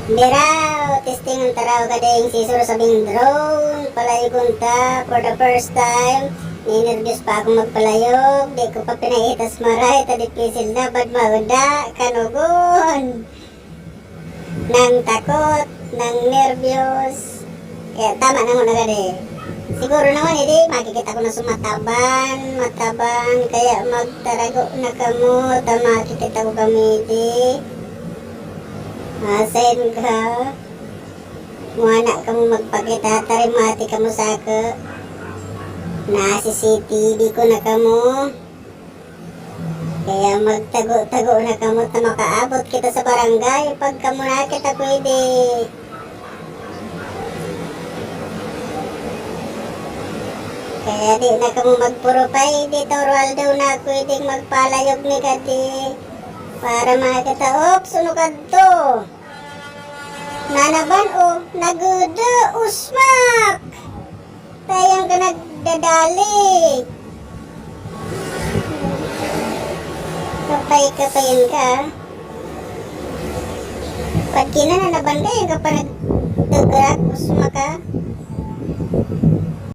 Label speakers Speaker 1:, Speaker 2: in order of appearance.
Speaker 1: Biraw, testing ang taraw kadayang sisuro sabing drone, palayog ta for the first time. Ninervyos pa ako magpalayog, di ko pa pinaitas maray, tadipisil na bad mauda, kanugon. Nang takot, nang nervyos, kaya tama na muna gadi. Siguro naman hindi, makikita ko na matabang, kaya magtarago na kamo, tama makikita ko kami di. Asen ka, muana ka mo magpakita, tarimati ka mo sa ka. Na CCTV ko na ka mo. Kaya magtago-tago na ka mo, makaabot kita sa barangay, pag ka mo na kita pwede. Kaya di na ka mo magpurupay, di toral daw na pwedeng magpalayog ni kati. Para makita, oops, ano ka to? Nanaban o, nagudo, usmak! Tayang ka nagdadali. Kapay-kapayin ka. Pag kinananaban ka, yung ka pa nagdagrak, usmak ka.